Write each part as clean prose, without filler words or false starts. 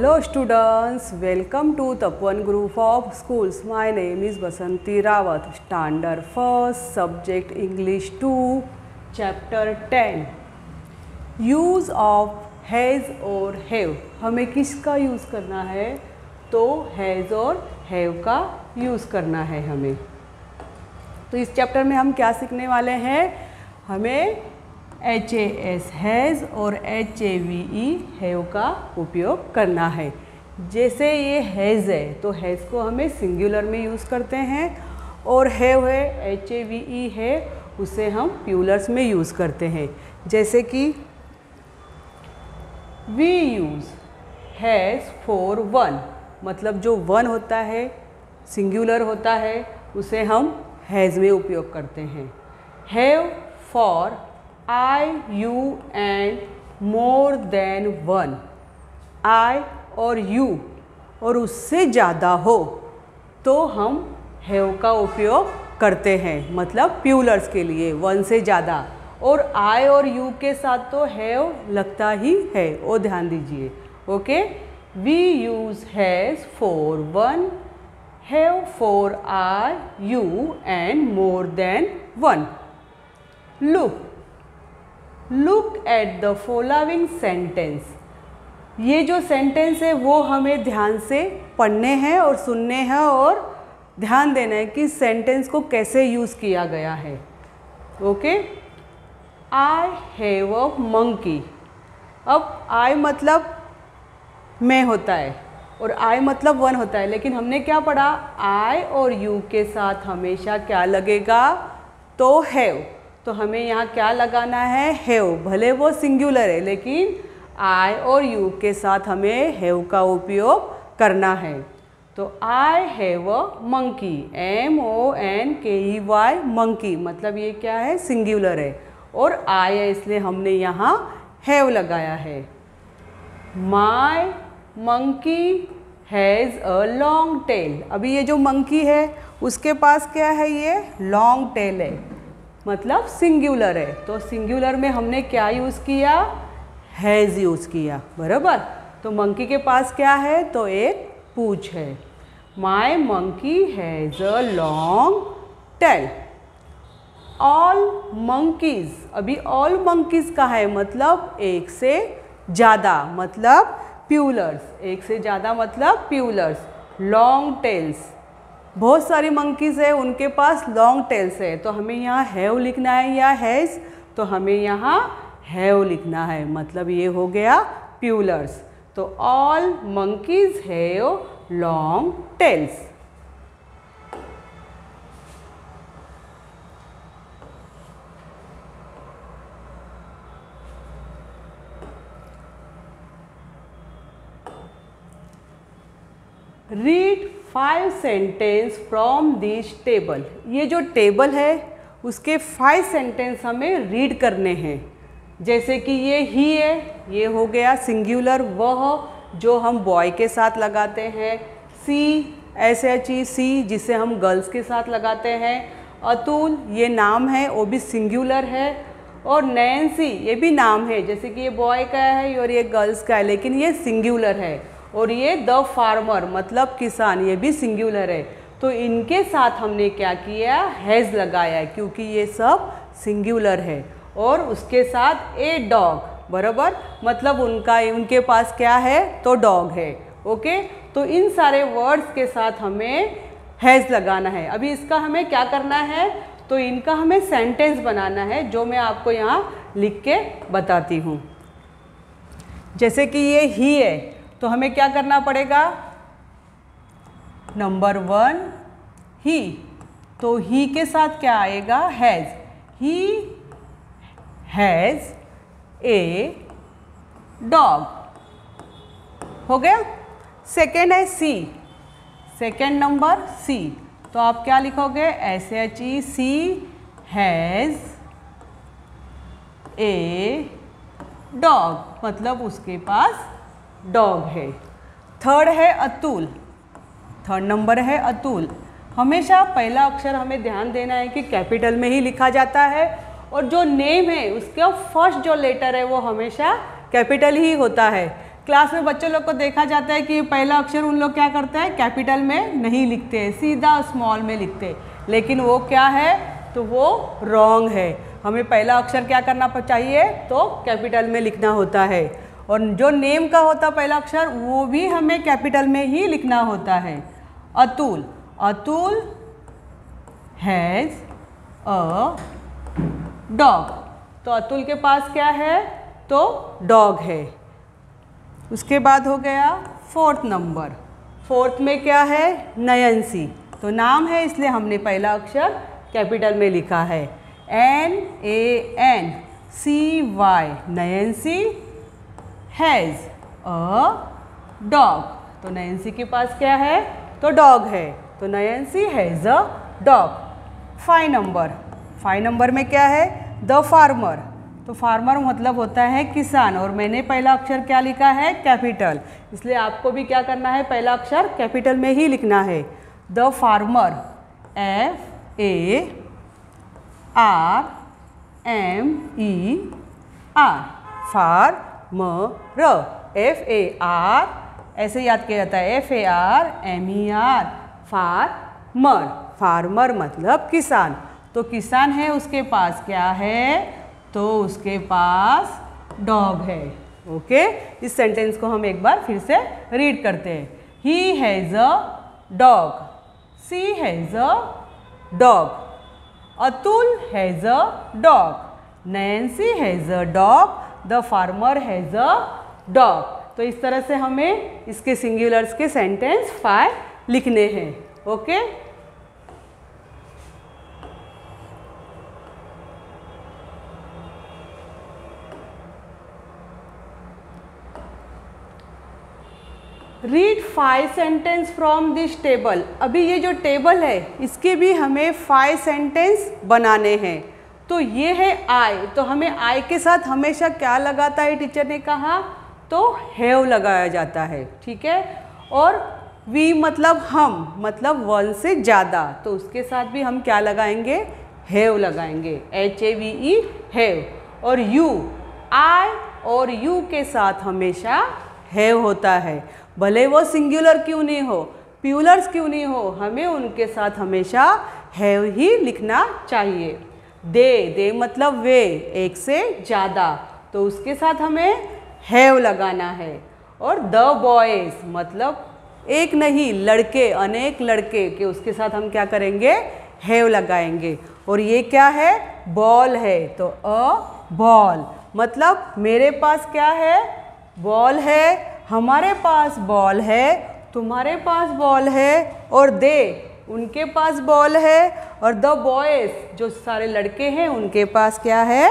Hello students, welcome to Tapan Group of Schools. My name is Basanti Rawat, Standard 1st, Subject English 2, Chapter 10. Use of has और have. हमें किसका use करना है? तो has और have का use करना है हमें. तो इस चैप्टर में हम क्या सीखने वाले हैं? हमें HAS हैज़ और HAVE हैव का उपयोग करना है. जैसे ये हैज़ है तो हैज़ को हमें सिंगुलर में यूज़ करते हैं और हैव है HAVE है उसे हम प्लूरल्स में यूज़ करते हैं. जैसे कि we use has for one, मतलब जो वन होता है सिंगुलर होता है उसे हम हैज़ में उपयोग करते हैं. Have for I, you and more than one. I और you और उससे ज़्यादा हो तो हम have का उपयोग करते हैं, मतलब प्लूरल्स के लिए वन से ज़्यादा. और I और you के साथ तो have लगता ही है, वो ध्यान दीजिए. Okay, we use has for one, have for I, you and more than one. Look at the following sentence. ये जो सेंटेंस है वो हमें ध्यान से पढ़ने हैं और सुनने हैं और ध्यान देना है कि सेंटेंस को कैसे यूज़ किया गया है. Okay, I have a monkey. अब I मतलब मैं होता है और I मतलब वन होता है, लेकिन हमने क्या पढ़ा? I और you के साथ हमेशा क्या लगेगा? तो have. तो हमें यहाँ क्या लगाना है? हैव. भले वो सिंगुलर है लेकिन आई और यू के साथ हमें हैव का उपयोग करना है. तो आई have a monkey, MONKEY monkey, मतलब ये क्या है? सिंगुलर है और आई है इसलिए हमने यहाँ हैव लगाया है. My monkey has a long tail. अभी ये जो मंकी है उसके पास क्या है? ये लॉन्ग टेल है, मतलब सिंगुलर है. तो सिंगुलर में हमने क्या यूज़ किया? हैज़ यूज़ किया. बराबर. तो मंकी के पास क्या है? तो एक पूंछ है. My monkey has a long tail. All monkeys. अभी ऑल मंकीज का है मतलब एक से ज़्यादा, मतलब प्लूरल्स. एक से ज़्यादा मतलब प्लूरल्स. लॉन्ग टेल्स, बहुत सारी मंकीज़ है उनके पास लॉन्ग टेल्स है. तो हमें यहाँ हैव लिखना है या हैज़? तो हमें यहाँ हैव लिखना है, मतलब ये हो गया प्लूरल्स. तो all monkeys have long tails. Read 5 sentence from this table. ये जो टेबल है उसके 5 सेंटेंस हमें रीड करने हैं. जैसे कि ये ही है, ये हो गया सिंगुलर, वह जो हम बॉय के साथ लगाते हैं. SHE जिसे हम गर्ल्स के साथ लगाते हैं. अतुल ये नाम है, वो भी सिंगुलर है. और नैन्सी ये भी नाम है, जैसे कि ये बॉय का है और ये गर्ल्स का है लेकिन ये सिंगुलर है. और ये द फार्मर मतलब किसान, ये भी सिंगुलर है. तो इनके साथ हमने क्या किया? हैज़ लगाया है क्योंकि ये सब सिंगुलर है. और उसके साथ ए डॉग, बराबर, मतलब उनके पास क्या है? तो डॉग है. ओके, तो इन सारे वर्ड्स के साथ हमें हैज़ लगाना है. अभी इसका हमें क्या करना है? तो इनका हमें सेंटेंस बनाना है जो मैं आपको यहाँ लिख के बताती हूँ. जैसे कि ये ही है तो हमें क्या करना पड़ेगा? नंबर 1 ही. तो ही के साथ क्या आएगा? Has. He has a dog. हो गया. सेकेंड है सी. Second number C. तो आप क्या लिखोगे? SHE हैज़ ए डॉग, मतलब उसके पास डॉग है. थर्ड है अतुल. थर्ड नंबर है अतुल. हमेशा पहला अक्षर हमें ध्यान देना है कि कैपिटल में ही लिखा जाता है और जो नेम है उसका फर्स्ट जो लेटर है वो हमेशा कैपिटल ही होता है. क्लास में बच्चों लोग को देखा जाता है कि पहला अक्षर उन लोग क्या करते हैं, कैपिटल में नहीं लिखते हैं, सीधा स्मॉल में लिखते हैं, लेकिन वो क्या है, तो वो रॉन्ग है। हमें पहला अक्षर क्या करना चाहिए, तो कैपिटल में लिखना होता है। और जो नेम का होता पहला अक्षर वो भी हमें कैपिटल में ही लिखना होता है। Atul, Atul has a dog, तो अतुल के पास क्या है, तो डॉग है। उसके बाद हो गया 4th नंबर। 4th में क्या है, नयनसी, तो नाम है इसलिए हमने पहला अक्षर कैपिटल में लिखा है, NANCY, नयनसी हैज़ अ डॉग, तो नयनसी के पास क्या है, तो डॉग है, तो Nancy has a dog. 5 number, 5 number में क्या है, द फार्मर, तो फार्मर मतलब होता है किसान, और मैंने पहला अक्षर क्या लिखा है, कैपिटल, इसलिए आपको भी क्या करना है, पहला अक्षर कैपिटल में ही लिखना है। The farmer, FARMER, farmer, FAR ऐसे याद किया जाता है, FARMER, फार्मर, फार्मर मतलब किसान, तो किसान है, उसके पास क्या है, तो उसके पास डॉग है। ओके, इस सेंटेंस को हम एक बार फिर से रीड करते हैं। He has a dog, she has a dog, Atul has a dog, Nancy has a dog, the farmer has a dog. तो इस तरह से हमें इसके सिंगुलर्स के सेंटेंस 5 लिखने हैं। Okay, read 5 sentence from this table. अभी ये जो टेबल है इसके भी हमें 5 सेंटेंस बनाने हैं। तो ये है आई, तो हमें आई के साथ हमेशा क्या लगाता है, टीचर ने कहा, तो हैव लगाया जाता है, ठीक है। और वी मतलब हम, मतलब 1 से ज़्यादा, तो उसके साथ भी हम क्या लगाएंगे, हैव लगाएंगे, HAVE, हैव। और यू, आई और यू के साथ हमेशा हैव होता है, भले वो सिंगुलर क्यों नहीं हो, प्लूरल्स क्यों नहीं हो, हमें उनके साथ हमेशा हैव ही लिखना चाहिए। दे मतलब वे, एक से ज़्यादा, तो उसके साथ हमें हैव लगाना है। और द बॉयज़ मतलब एक नहीं, लड़के, अनेक लड़के के, उसके साथ हम क्या करेंगे, हैव लगाएंगे। और ये क्या है, बॉल है, तो अ बॉल मतलब मेरे पास क्या है, बॉल है, हमारे पास बॉल है, तुम्हारे पास बॉल है, और दे उनके पास बॉल है, और द बॉयज़ जो सारे लड़के हैं उनके पास क्या है,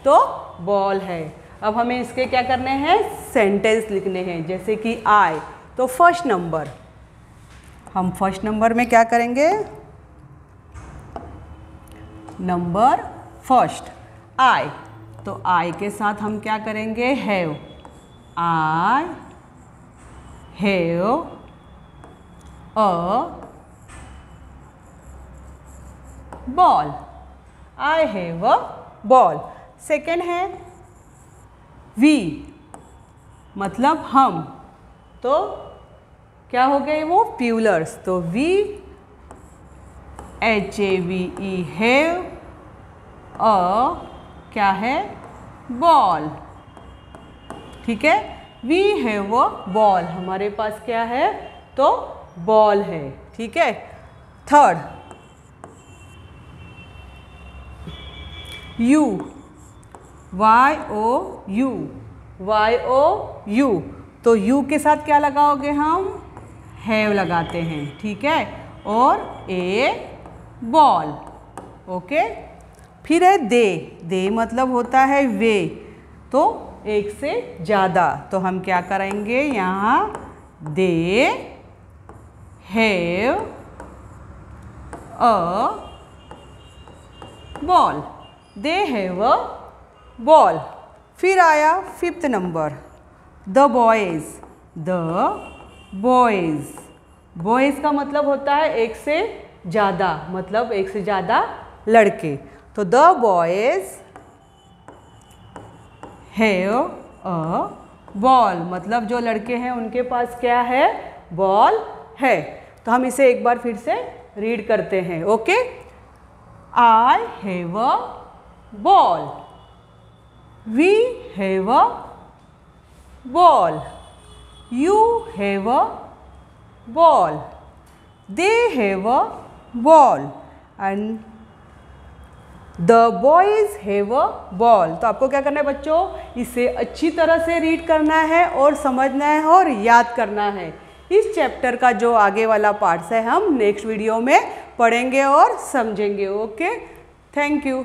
तो बॉल है। अब हमें इसके क्या करने हैं, सेंटेंस लिखने हैं, जैसे कि आई, तो फर्स्ट नंबर, हम फर्स्ट नंबर में क्या करेंगे, नंबर फर्स्ट आई, तो आई के साथ हम क्या करेंगे, have, I have a ball, I have a ball. Second है वी मतलब हम, तो क्या हो गए वो, प्लूरल्स, तो वी HAVE हैव अ क्या है, बॉल, ठीक है। वी हैव अ बॉल, हमारे पास क्या है, तो बॉल है, ठीक है। थर्ड यू, YOU, तो यू के साथ क्या लगाओगे, हम हैव लगाते हैं, ठीक है। और ए बॉल, ओके। फिर है दे मतलब होता है वे, तो एक से ज़्यादा, तो हम क्या करेंगे यहाँ, they have a ball, they have a ball. फिर आया फिफ्थ नंबर, द बॉयज़ का मतलब होता है एक से ज़्यादा, मतलब एक से ज़्यादा लड़के, तो the boys have a ball, मतलब जो लड़के हैं उनके पास क्या है, बॉल है। तो हम इसे एक बार फिर से रीड करते हैं। Okay, I have a ball, we have a ball, you have a ball, they have a ball and the boys have a ball। तो आपको क्या करना है बच्चों, इसे अच्छी तरह से रीड करना है और समझना है और याद करना है। इस चैप्टर का जो आगे वाला पार्ट्स है हम नेक्स्ट वीडियो में पढ़ेंगे और समझेंगे। Okay, thank you.